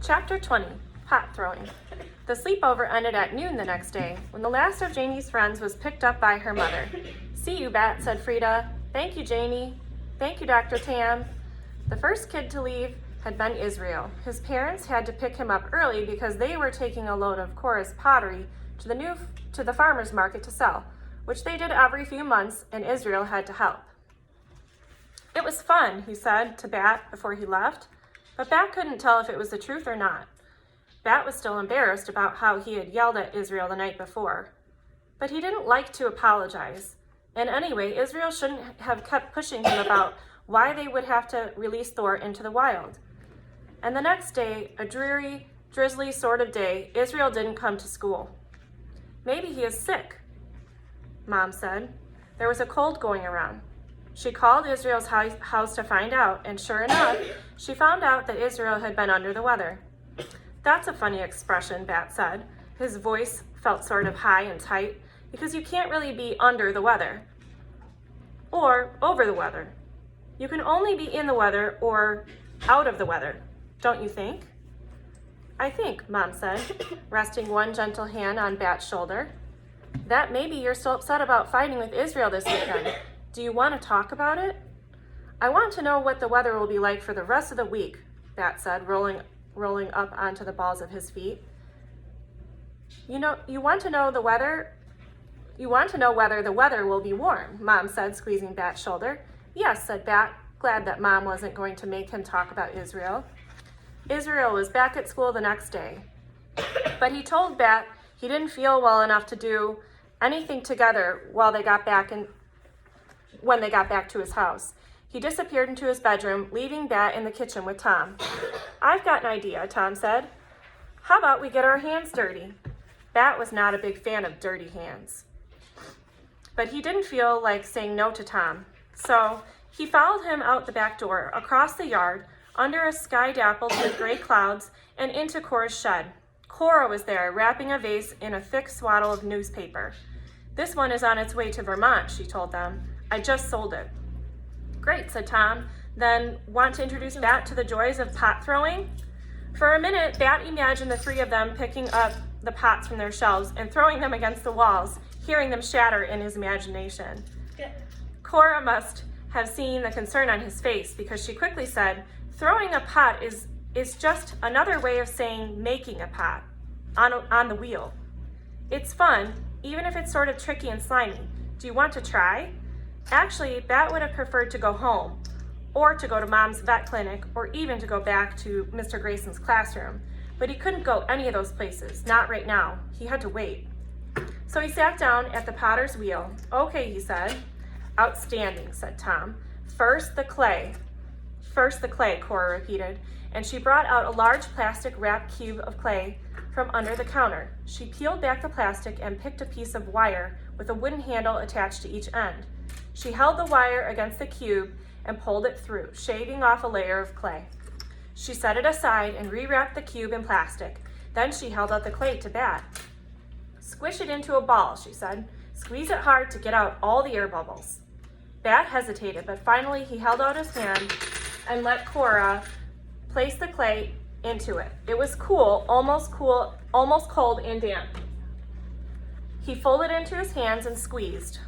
Chapter 20, Pot Throwing. The sleepover ended at noon the next day, when the last of Janie's friends was picked up by her mother. "See you, Bet," said Frida. "Thank you, Janie." "Thank you, Dr. Tam." The first kid to leave had been Israel. His parents had to pick him up early because they were taking a load of Cora's pottery to the farmer's market to sell, which they did every few months, and Israel had to help. "It was fun," he said to Bat before he left, but Bat couldn't tell if it was the truth or not. Bat was still embarrassed about how he had yelled at Israel the night before, but he didn't like to apologize. And anyway, Israel shouldn't have kept pushing him about why they would have to release Thor into the wild. And the next day, a dreary, drizzly sort of day, Israel didn't come to school. "Maybe he is sick," Mom said. There was a cold going around. She called Israel's house to find out, and sure enough, she found out that Israel had been under the weather. "That's a funny expression," Bat said. His voice felt sort of high and tight, because you can't really be under the weather or over the weather. You can only be in the weather or out of the weather, don't you think? "I think," Mom said, resting one gentle hand on Bat's shoulder, "that maybe you're still upset about fighting with Israel this weekend. Do you want to talk about it?" "I want to know what the weather will be like for the rest of the week," Bat said, rolling up onto the balls of his feet. You want to know whether the weather will be warm," Mom said, squeezing Bat's shoulder. "Yes," said Bat, glad that Mom wasn't going to make him talk about Israel. Israel was back at school the next day, but he told Bat he didn't feel well enough to do anything together when they got back to his house. He disappeared into his bedroom, leaving Bat in the kitchen with Tom. "I've got an idea," Tom said. "How about we get our hands dirty?" Bat was not a big fan of dirty hands, but he didn't feel like saying no to Tom. So he followed him out the back door, across the yard, under a sky dappled with gray clouds, and into Cora's shed. Cora was there, wrapping a vase in a thick swaddle of newspaper. "This one is on its way to Vermont," she told them. "I just sold it." "Great," said Tom. "Then want to introduce Bat to the joys of pot throwing?" For a minute, Bat imagined the three of them picking up the pots from their shelves and throwing them against the walls, hearing them shatter in his imagination. Cora must have seen the concern on his face, because she quickly said, "Throwing a pot is just another way of saying making a pot on the wheel. It's fun, even if it's sort of tricky and slimy. Do you want to try?" Actually, Bat would have preferred to go home, or to go to Mom's vet clinic, or even to go back to Mr. Grayson's classroom. But he couldn't go any of those places, not right now. He had to wait. So he sat down at the potter's wheel. "Okay," he said. "Outstanding," said Tom. First the clay, Cora repeated, and she brought out a large plastic wrapped cube of clay from under the counter. She peeled back the plastic and picked a piece of wire with a wooden handle attached to each end. She held the wire against the cube and pulled it through, shaving off a layer of clay. She set it aside and rewrapped the cube in plastic. Then she held out the clay to Bat. "Squish it into a ball," she said. "Squeeze it hard to get out all the air bubbles." Bat hesitated, but finally he held out his hand and let Cora place the clay into it. It was almost cold and damp. He folded it into his hands and squeezed,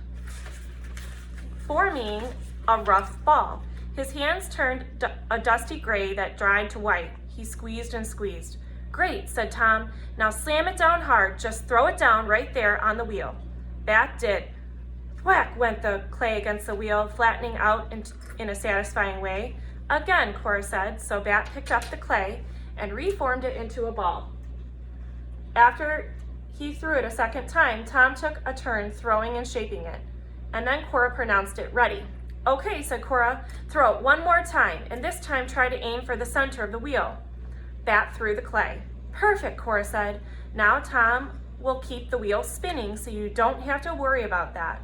forming a rough ball. His hands turned a dusty gray that dried to white. He squeezed and squeezed. "Great," said Tom. "Now slam it down hard. Just throw it down right there on the wheel." Bat did. Whack went the clay against the wheel, flattening out in a satisfying way. "Again," Cora said, so Bat picked up the clay and reformed it into a ball. After he threw it a second time, Tom took a turn throwing and shaping it, and then Cora pronounced it. "Ready." "Okay," said Cora. "Throw it one more time, and this time try to aim for the center of the wheel." Bat threw the clay. "Perfect," Cora said. "Now Tom will keep the wheel spinning, so you don't have to worry about that.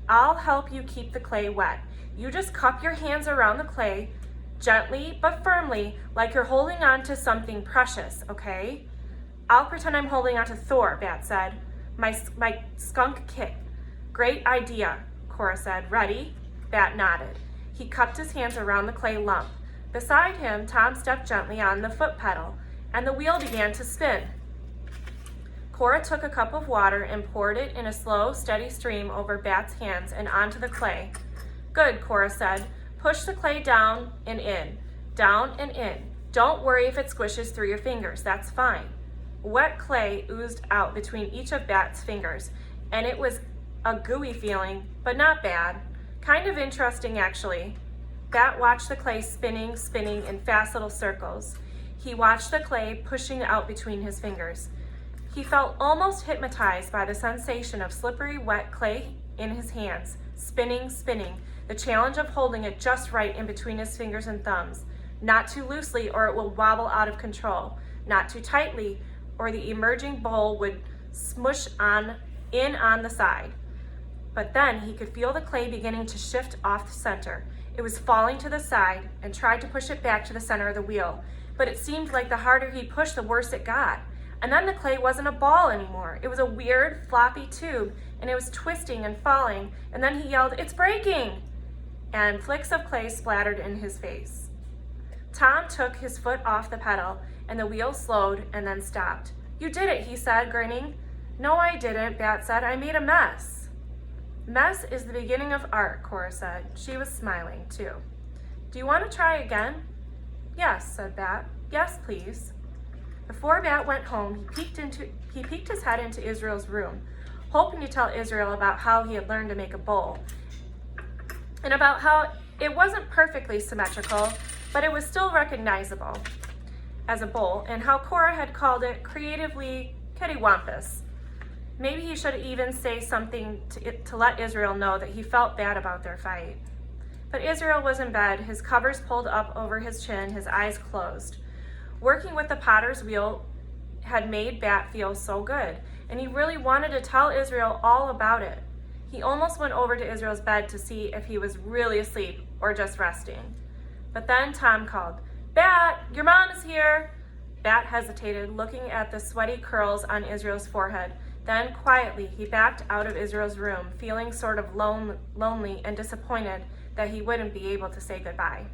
I'll help you keep the clay wet. You just cup your hands around the clay, gently but firmly, like you're holding on to something precious, okay?" "I'll pretend I'm holding on to Thor," Bat said. My skunk kit." "Great idea," Cora said. "Ready?" Bat nodded. He cupped his hands around the clay lump. Beside him, Tom stepped gently on the foot pedal, and the wheel began to spin. Cora took a cup of water and poured it in a slow, steady stream over Bat's hands and onto the clay. Good, Cora said. Push the clay down and in, down and in. Don't worry if it squishes through your fingers, that's fine. Wet clay oozed out between each of Bat's fingers, and it was a gooey feeling, but not bad. Kind of interesting, actually. Bat watched the clay spinning in fast little circles. He watched the clay pushing out between his fingers. He felt almost hypnotized by the sensation of slippery, wet clay in his hands, spinning, the challenge of holding it just right in between his fingers and thumbs, not too loosely or it will wobble out of control, not too tightly or the emerging bowl would smush in on the side. But then he could feel the clay beginning to shift off the center. It was falling to the side and tried to push it back to the center of the wheel, but it seemed like the harder he pushed, the worse it got. And then the clay wasn't a ball anymore. It was a weird, floppy tube, and it was twisting and falling, and then he yelled, "It's breaking!" And flicks of clay splattered in his face. Tom took his foot off the pedal, and the wheel slowed and then stopped. "You did it," he said, grinning. "No, I didn't," Bat said. "I made a mess." "Mess is the beginning of art," Cora said. She was smiling, too. "Do you want to try again?" "Yes," said Bat. "Yes, please." Before Bat went home, he peeked his head into Israel's room, hoping to tell Israel about how he had learned to make a bowl, and about how it wasn't perfectly symmetrical, but it was still recognizable as a bowl, and how Cora had called it creatively kittywampus. Maybe he should even say something to let Israel know that he felt bad about their fight. But Israel was in bed, his covers pulled up over his chin, his eyes closed. Working with the potter's wheel had made Bat feel so good, and he really wanted to tell Israel all about it. He almost went over to Israel's bed to see if he was really asleep or just resting. But then Tom called, "Bat, your mom is here!" Bat hesitated, looking at the sweaty curls on Israel's forehead. Then, quietly, he backed out of Israel's room, feeling sort of lonely and disappointed that he wouldn't be able to say goodbye.